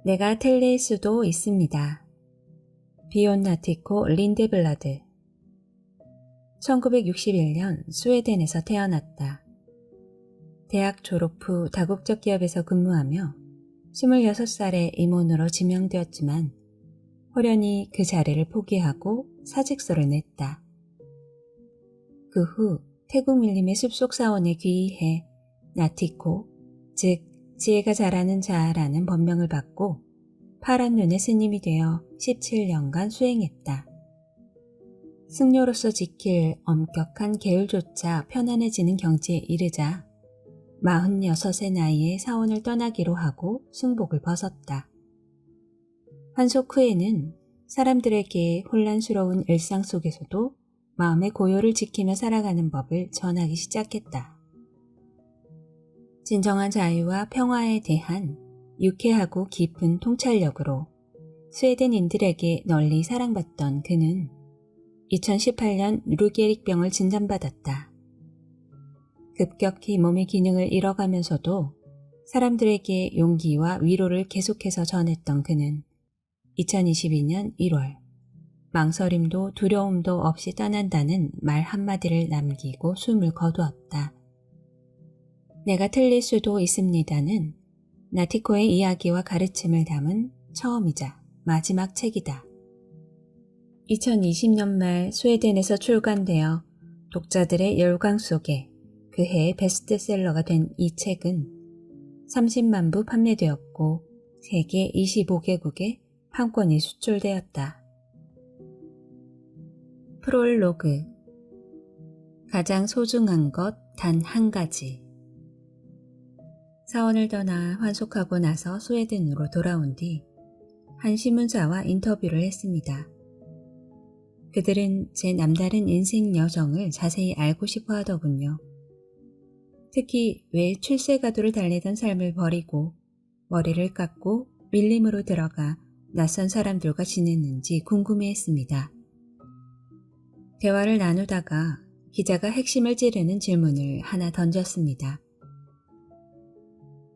내가 틀릴 수도 있습니다. 비온나티코 린데블라드. 1961년 스웨덴에서 태어났다. 대학 졸업 후 다국적 기업에서 근무하며 26살에 임원으로 지명되었지만 호련히 그 자리를 포기하고 사직서를 냈다. 그 후 태국 밀림의 숲속 사원에 귀의해 나티코, 즉 지혜가 자라는 자라는 법명을 받고 파란 눈의 스님이 되어 17년간 수행했다. 승려로서 지킬 엄격한 계율조차 편안해지는 경지에 이르자 46의 나이에 사원을 떠나기로 하고 승복을 벗었다. 환속 후에는 사람들에게 혼란스러운 일상 속에서도 마음의 고요를 지키며 살아가는 법을 전하기 시작했다. 진정한 자유와 평화에 대한 유쾌하고 깊은 통찰력으로 스웨덴인들에게 널리 사랑받던 그는 2018년 루게릭병을 진단받았다. 급격히 몸의 기능을 잃어가면서도 사람들에게 용기와 위로를 계속해서 전했던 그는 2022년 1월 망설임도 두려움도 없이 떠난다는 말 한마디를 남기고 숨을 거두었다. 내가 틀릴 수도 있습니다는 나티코의 이야기와 가르침을 담은 처음이자 마지막 책이다. 2020년 말 스웨덴에서 출간되어 독자들의 열광 속에 그 해의 베스트셀러가 된 이 책은 30만 부 판매되었고 세계 25개국에 판권이 수출되었다. 프롤로그. 가장 소중한 것 단 한 가지. 사원을 떠나 환속하고 나서 스웨덴으로 돌아온 뒤 한 신문사와 인터뷰를 했습니다. 그들은 제 남다른 인생 여정을 자세히 알고 싶어 하더군요. 특히 왜 출세가도를 달리던 삶을 버리고 머리를 깎고 밀림으로 들어가 낯선 사람들과 지냈는지 궁금해했습니다. 대화를 나누다가 기자가 핵심을 찌르는 질문을 하나 던졌습니다.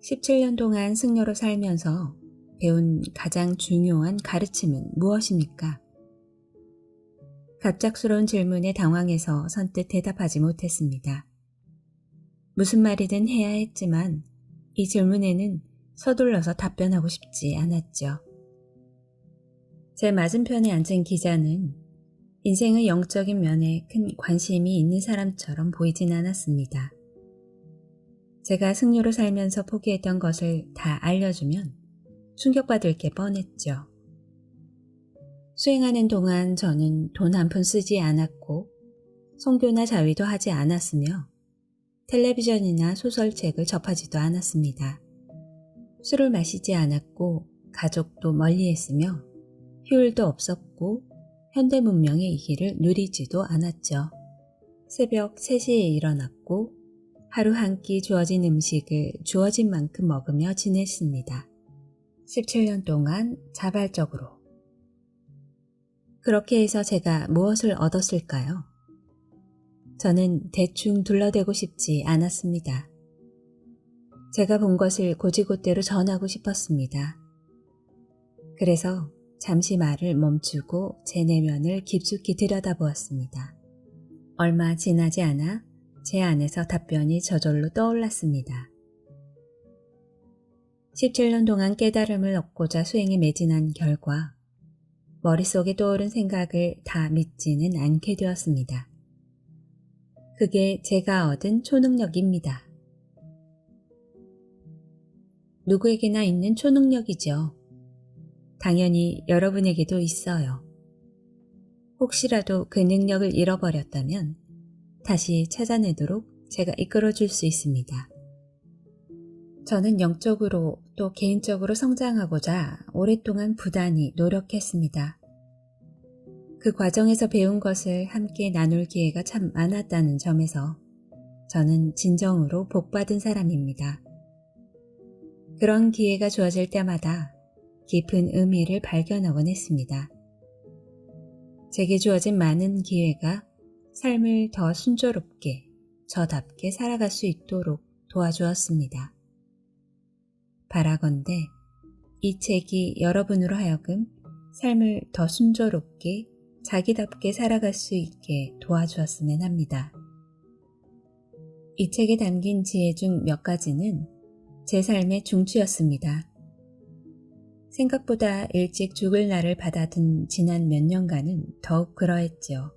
17년 동안 승려로 살면서 배운 가장 중요한 가르침은 무엇입니까? 갑작스러운 질문에 당황해서 선뜻 대답하지 못했습니다. 무슨 말이든 해야 했지만 이 질문에는 서둘러서 답변하고 싶지 않았죠. 제 맞은편에 앉은 기자는 인생의 영적인 면에 큰 관심이 있는 사람처럼 보이진 않았습니다. 제가 승려로 살면서 포기했던 것을 다 알려주면 충격받을 게 뻔했죠. 수행하는 동안 저는 돈 한 푼 쓰지 않았고 선교나 자위도 하지 않았으며 텔레비전이나 소설책을 접하지도 않았습니다. 술을 마시지 않았고 가족도 멀리했으며 효율도 없었고 현대 문명의 이기를 누리지도 않았죠. 새벽 3시에 일어났고 하루 한 끼 주어진 음식을 주어진 만큼 먹으며 지냈습니다. 17년 동안 자발적으로. 그렇게 해서 제가 무엇을 얻었을까요? 저는 대충 둘러대고 싶지 않았습니다. 제가 본 것을 곧이곧대로 전하고 싶었습니다. 그래서 잠시 말을 멈추고 제 내면을 깊숙이 들여다보았습니다. 얼마 지나지 않아 제 안에서 답변이 저절로 떠올랐습니다. 17년 동안 깨달음을 얻고자 수행에 매진한 결과 머릿속에 떠오른 생각을 다 믿지는 않게 되었습니다. 그게 제가 얻은 초능력입니다. 누구에게나 있는 초능력이죠. 당연히 여러분에게도 있어요. 혹시라도 그 능력을 잃어버렸다면 다시 찾아내도록 제가 이끌어줄 수 있습니다. 저는 영적으로 또 개인적으로 성장하고자 오랫동안 부단히 노력했습니다. 그 과정에서 배운 것을 함께 나눌 기회가 참 많았다는 점에서 저는 진정으로 복받은 사람입니다. 그런 기회가 주어질 때마다 깊은 의미를 발견하곤 했습니다. 제게 주어진 많은 기회가 삶을 더 순조롭게, 저답게 살아갈 수 있도록 도와주었습니다. 바라건대 이 책이 여러분으로 하여금 삶을 더 순조롭게 자기답게 살아갈 수 있게 도와주었으면 합니다. 이 책에 담긴 지혜 중 몇 가지는 제 삶의 중추였습니다. 생각보다 일찍 죽을 날을 받아든 지난 몇 년간은 더욱 그러했죠.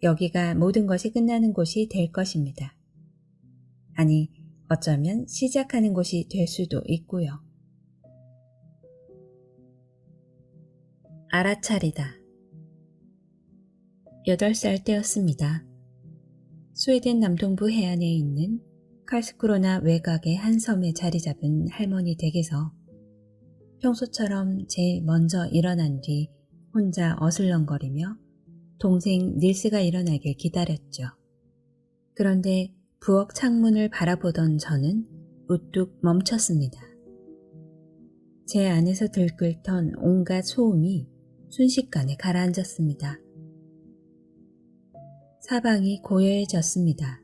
여기가 모든 것이 끝나는 곳이 될 것입니다. 아니, 어쩌면 시작하는 곳이 될 수도 있고요. 알아차리다. 8살 때였습니다. 스웨덴 남동부 해안에 있는 칼스크로나 외곽의 한 섬에 자리 잡은 할머니 댁에서 평소처럼 제일 먼저 일어난 뒤 혼자 어슬렁거리며 동생 닐스가 일어나길 기다렸죠. 그런데 부엌 창문을 바라보던 저는 우뚝 멈췄습니다. 제 안에서 들끓던 온갖 소음이 순식간에 가라앉았습니다. 사방이 고요해졌습니다.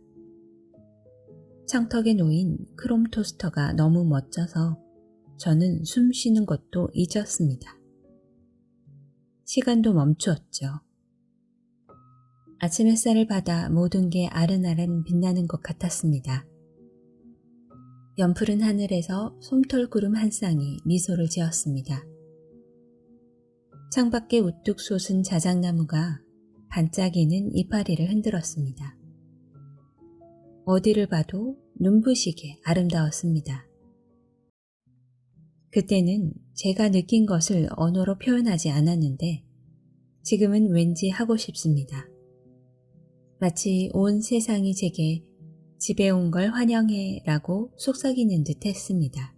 창턱에 놓인 크롬 토스터가 너무 멋져서 저는 숨 쉬는 것도 잊었습니다. 시간도 멈추었죠. 아침 햇살을 받아 모든 게 아른아른 빛나는 것 같았습니다. 연푸른 하늘에서 솜털구름 한 쌍이 미소를 지었습니다. 창밖에 우뚝 솟은 자작나무가 반짝이는 이파리를 흔들었습니다. 어디를 봐도 눈부시게 아름다웠습니다. 그때는 제가 느낀 것을 언어로 표현하지 않았는데 지금은 왠지 하고 싶습니다. 마치 온 세상이 제게 집에 온 걸 환영해 라고 속삭이는 듯 했습니다.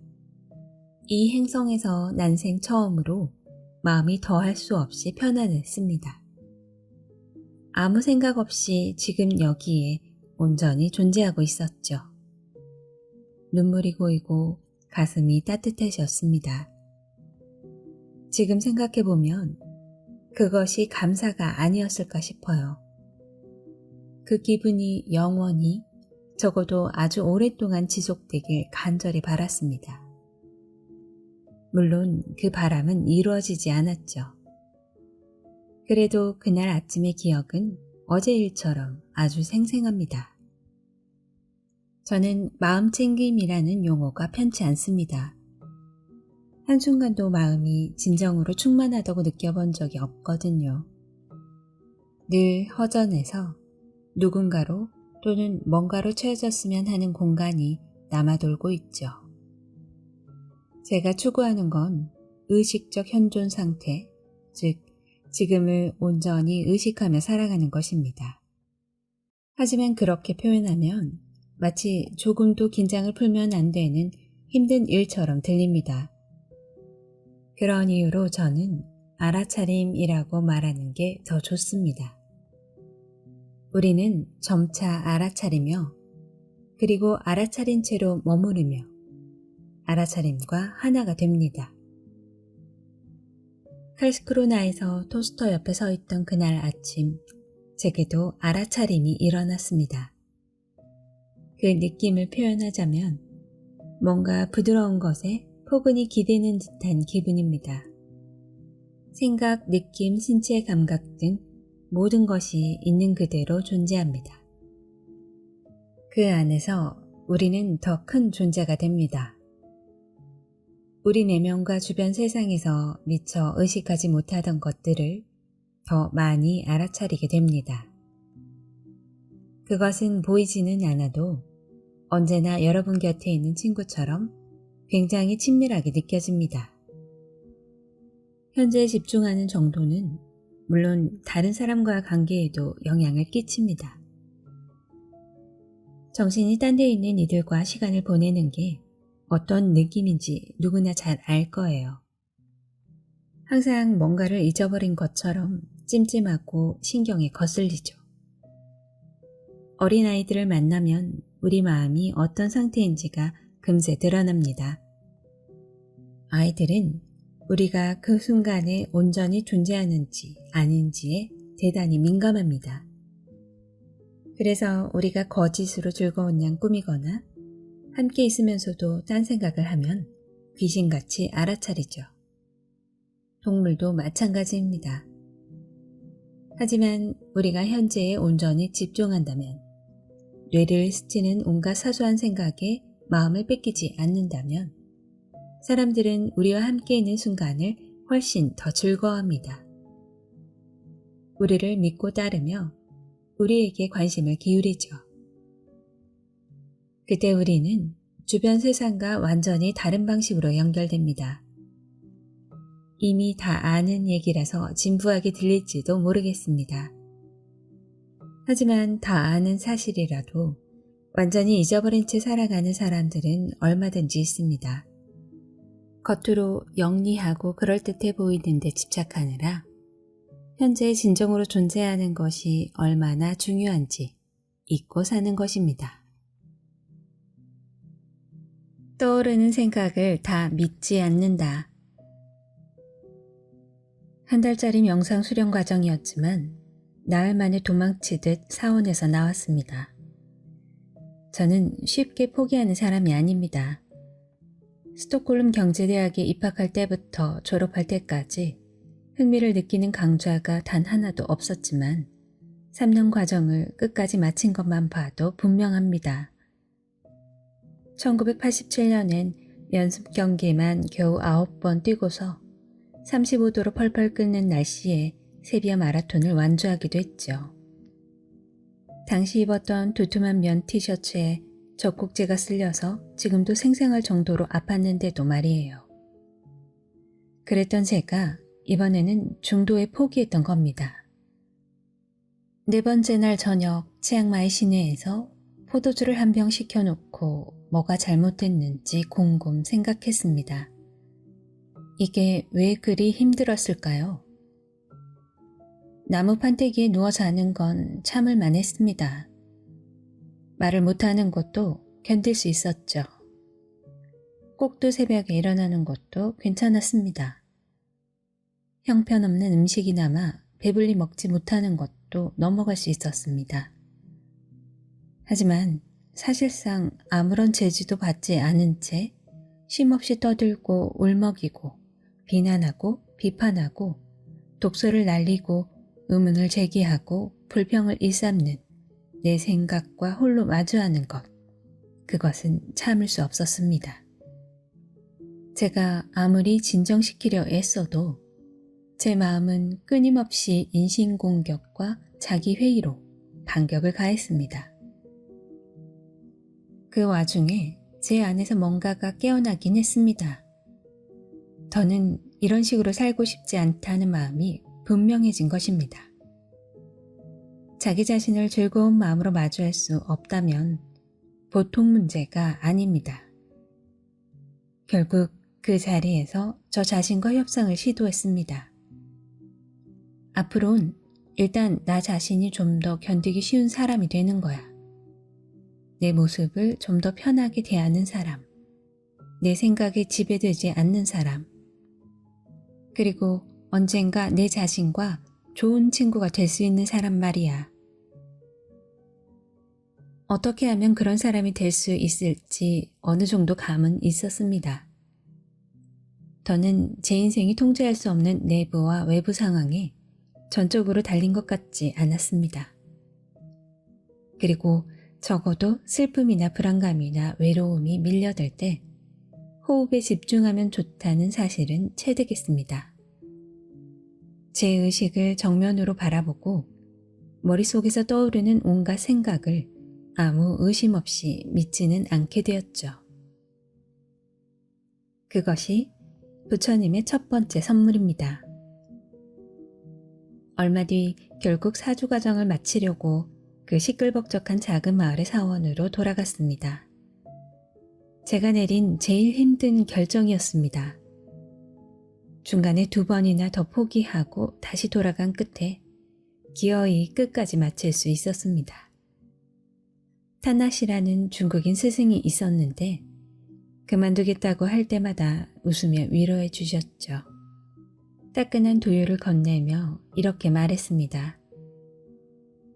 이 행성에서 난생 처음으로 마음이 더할 수 없이 편안했습니다. 아무 생각 없이 지금 여기에 온전히 존재하고 있었죠. 눈물이 고이고 가슴이 따뜻해졌습니다. 지금 생각해보면 그것이 감사가 아니었을까 싶어요. 그 기분이 영원히 적어도 아주 오랫동안 지속되길 간절히 바랐습니다. 물론 그 바람은 이루어지지 않았죠. 그래도 그날 아침의 기억은 어제 일처럼 아주 생생합니다. 저는 마음챙김이라는 용어가 편치 않습니다. 한순간도 마음이 진정으로 충만하다고 느껴본 적이 없거든요. 늘 허전해서 누군가로 또는 뭔가로 채워졌으면 하는 공간이 남아돌고 있죠. 제가 추구하는 건 의식적 현존 상태, 즉 지금을 온전히 의식하며 살아가는 것입니다. 하지만 그렇게 표현하면 마치 조금도 긴장을 풀면 안 되는 힘든 일처럼 들립니다. 그런 이유로 저는 알아차림이라고 말하는 게 더 좋습니다. 우리는 점차 알아차리며 그리고 알아차린 채로 머무르며 알아차림과 하나가 됩니다. 칼스크로나에서 토스터 옆에 서 있던 그날 아침, 제게도 알아차림이 일어났습니다. 그 느낌을 표현하자면 뭔가 부드러운 것에 포근히 기대는 듯한 기분입니다. 생각, 느낌, 신체 감각 등 모든 것이 있는 그대로 존재합니다. 그 안에서 우리는 더 큰 존재가 됩니다. 우리 내면과 주변 세상에서 미처 의식하지 못하던 것들을 더 많이 알아차리게 됩니다. 그것은 보이지는 않아도 언제나 여러분 곁에 있는 친구처럼 굉장히 친밀하게 느껴집니다. 현재 집중하는 정도는 물론 다른 사람과 관계에도 영향을 끼칩니다. 정신이 딴 데 있는 이들과 시간을 보내는 게 어떤 느낌인지 누구나 잘 알 거예요. 항상 뭔가를 잊어버린 것처럼 찜찜하고 신경이 거슬리죠. 어린아이들을 만나면 우리 마음이 어떤 상태인지가 금세 드러납니다. 아이들은 우리가 그 순간에 온전히 존재하는지 아닌지에 대단히 민감합니다. 그래서 우리가 거짓으로 즐거운 양 꾸미거나 함께 있으면서도 딴 생각을 하면 귀신같이 알아차리죠. 동물도 마찬가지입니다. 하지만 우리가 현재에 온전히 집중한다면, 뇌를 스치는 온갖 사소한 생각에 마음을 뺏기지 않는다면 사람들은 우리와 함께 있는 순간을 훨씬 더 즐거워합니다. 우리를 믿고 따르며 우리에게 관심을 기울이죠. 그때 우리는 주변 세상과 완전히 다른 방식으로 연결됩니다. 이미 다 아는 얘기라서 진부하게 들릴지도 모르겠습니다. 하지만 다 아는 사실이라도 완전히 잊어버린 채 살아가는 사람들은 얼마든지 있습니다. 겉으로 영리하고 그럴듯해 보이는데 집착하느라 현재 진정으로 존재하는 것이 얼마나 중요한지 잊고 사는 것입니다. 떠오르는 생각을 다 믿지 않는다. 한 달짜리 명상 수련 과정이었지만 나흘 만에 도망치듯 사원에서 나왔습니다. 저는 쉽게 포기하는 사람이 아닙니다. 스톡홀름 경제대학에 입학할 때부터 졸업할 때까지 흥미를 느끼는 강좌가 단 하나도 없었지만 3년 과정을 끝까지 마친 것만 봐도 분명합니다. 1987년엔 연습 경기만 겨우 9번 뛰고서 35도로 펄펄 끓는 날씨에 세비야 마라톤을 완주하기도 했죠. 당시 입었던 두툼한 면 티셔츠에 젖꼭지가 쓸려서 지금도 생생할 정도로 아팠는데도 말이에요. 그랬던 제가 이번에는 중도에 포기했던 겁니다. 네 번째 날 저녁 치앙마이 시내에서 포도주를 한 병 시켜놓고 뭐가 잘못됐는지 곰곰 생각했습니다. 이게 왜 그리 힘들었을까요? 나무 판때기에 누워 자는 건 참을만 했습니다. 말을 못하는 것도 견딜 수 있었죠. 꼭두 새벽에 일어나는 것도 괜찮았습니다. 형편없는 음식이나마 배불리 먹지 못하는 것도 넘어갈 수 있었습니다. 하지만 사실상 아무런 제지도 받지 않은 채 쉼없이 떠들고 울먹이고 비난하고 비판하고 독소를 날리고 의문을 제기하고 불평을 일삼는 내 생각과 홀로 마주하는 것, 그것은 참을 수 없었습니다. 제가 아무리 진정시키려 애써도 제 마음은 끊임없이 인신공격과 자기회의로 반격을 가했습니다. 그 와중에 제 안에서 뭔가가 깨어나긴 했습니다. 더는 이런 식으로 살고 싶지 않다는 마음이 분명해진 것입니다. 자기 자신을 즐거운 마음으로 마주할 수 없다면 보통 문제가 아닙니다. 결국 그 자리에서 저 자신과 협상을 시도했습니다. 앞으로는 일단 나 자신이 좀 더 견디기 쉬운 사람이 되는 거야. 내 모습을 좀 더 편하게 대하는 사람, 내 생각에 지배되지 않는 사람, 그리고 언젠가 내 자신과 좋은 친구가 될 수 있는 사람 말이야. 어떻게 하면 그런 사람이 될 수 있을지 어느 정도 감은 있었습니다. 저는 제 인생이 통제할 수 없는 내부와 외부 상황에 전적으로 달린 것 같지 않았습니다. 그리고 적어도 슬픔이나 불안감이나 외로움이 밀려들 때 호흡에 집중하면 좋다는 사실은 체득했습니다. 제 의식을 정면으로 바라보고 머릿속에서 떠오르는 온갖 생각을 아무 의심 없이 믿지는 않게 되었죠. 그것이 부처님의 첫 번째 선물입니다. 얼마 뒤 결국 사주 과정을 마치려고 그 시끌벅적한 작은 마을의 사원으로 돌아갔습니다. 제가 내린 제일 힘든 결정이었습니다. 중간에 2번이나 더 포기하고 다시 돌아간 끝에 기어이 끝까지 마칠 수 있었습니다. 타나시라는 중국인 스승이 있었는데 그만두겠다고 할 때마다 웃으며 위로해 주셨죠. 따끈한 두유를 건네며 이렇게 말했습니다.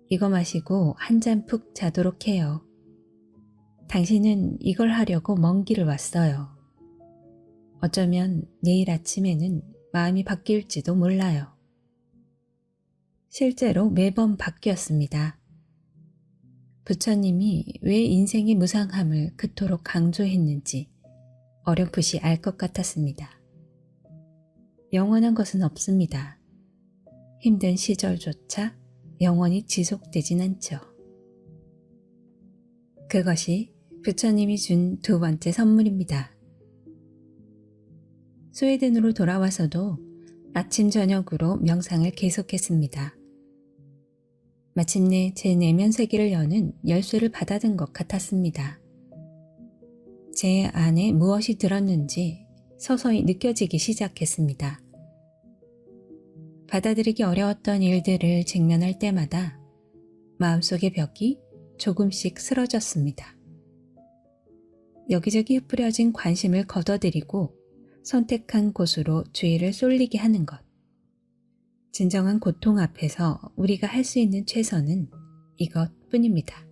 이거 마시고 한 잔 푹 자도록 해요. 당신은 이걸 하려고 먼 길을 왔어요. 어쩌면 내일 아침에는 마음이 바뀔지도 몰라요. 실제로 매번 바뀌었습니다. 부처님이 왜 인생의 무상함을 그토록 강조했는지 어렴풋이 알 것 같았습니다. 영원한 것은 없습니다. 힘든 시절조차 영원히 지속되진 않죠. 그것이 부처님이 준 두 번째 선물입니다. 스웨덴으로 돌아와서도 아침 저녁으로 명상을 계속했습니다. 마침내 제 내면 세계를 여는 열쇠를 받아든 것 같았습니다. 제 안에 무엇이 들었는지 서서히 느껴지기 시작했습니다. 받아들이기 어려웠던 일들을 직면할 때마다 마음속의 벽이 조금씩 쓰러졌습니다. 여기저기 흩뿌려진 관심을 걷어들이고 선택한 곳으로 주의를 쏠리게 하는 것. 진정한 고통 앞에서 우리가 할 수 있는 최선은 이것뿐입니다.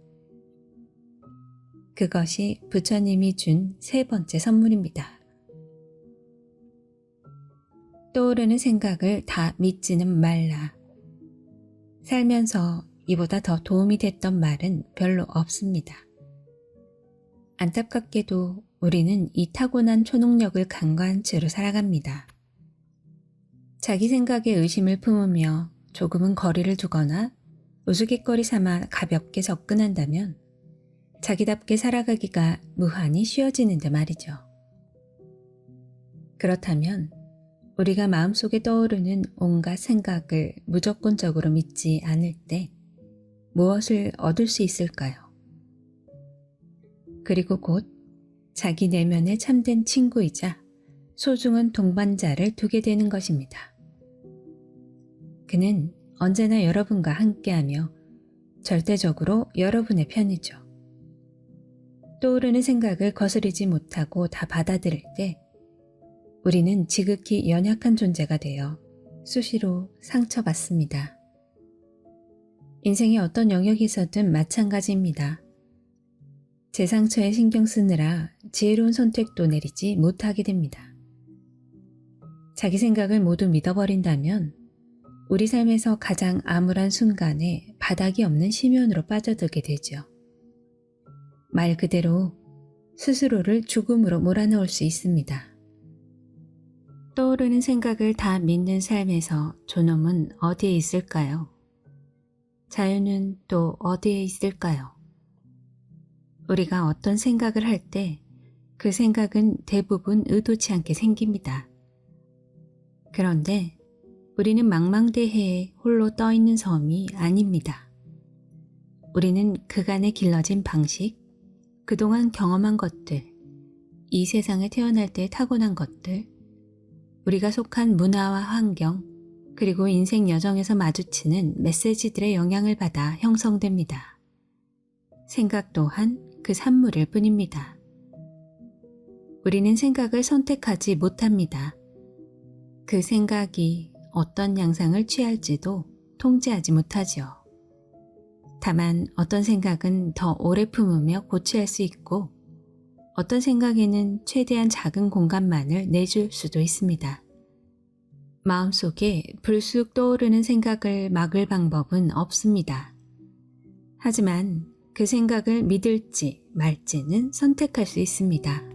그것이 부처님이 준 세 번째 선물입니다. 떠오르는 생각을 다 믿지는 말라. 살면서 이보다 더 도움이 됐던 말은 별로 없습니다. 안타깝게도 우리는 이 타고난 초능력을 간과한 채로 살아갑니다. 자기 생각에 의심을 품으며 조금은 거리를 두거나 우스갯거리 삼아 가볍게 접근한다면 자기답게 살아가기가 무한히 쉬워지는데 말이죠. 그렇다면 우리가 마음속에 떠오르는 온갖 생각을 무조건적으로 믿지 않을 때 무엇을 얻을 수 있을까요? 그리고 곧 자기 내면의 참된 친구이자 소중한 동반자를 두게 되는 것입니다. 그는 언제나 여러분과 함께하며 절대적으로 여러분의 편이죠. 떠오르는 생각을 거스르지 못하고 다 받아들일 때 우리는 지극히 연약한 존재가 되어 수시로 상처받습니다. 인생의 어떤 영역에서든 마찬가지입니다. 제 상처에 신경 쓰느라 지혜로운 선택도 내리지 못하게 됩니다. 자기 생각을 모두 믿어버린다면 우리 삶에서 가장 암울한 순간에 바닥이 없는 심연으로 빠져들게 되죠. 말 그대로 스스로를 죽음으로 몰아넣을 수 있습니다. 떠오르는 생각을 다 믿는 삶에서 존엄은 어디에 있을까요? 자유는 또 어디에 있을까요? 우리가 어떤 생각을 할 때 그 생각은 대부분 의도치 않게 생깁니다. 그런데 우리는 망망대해에 홀로 떠있는 섬이 아닙니다. 우리는 그간에 길러진 방식, 그동안 경험한 것들, 이 세상에 태어날 때 타고난 것들, 우리가 속한 문화와 환경, 그리고 인생 여정에서 마주치는 메시지들의 영향을 받아 형성됩니다. 생각 또한 그 산물일 뿐입니다. 우리는 생각을 선택하지 못합니다. 그 생각이 어떤 양상을 취할지도 통제하지 못하죠. 다만 어떤 생각은 더 오래 품으며 고취할 수 있고 어떤 생각에는 최대한 작은 공간만을 내줄 수도 있습니다. 마음속에 불쑥 떠오르는 생각을 막을 방법은 없습니다. 하지만 그 생각을 믿을지 말지는 선택할 수 있습니다.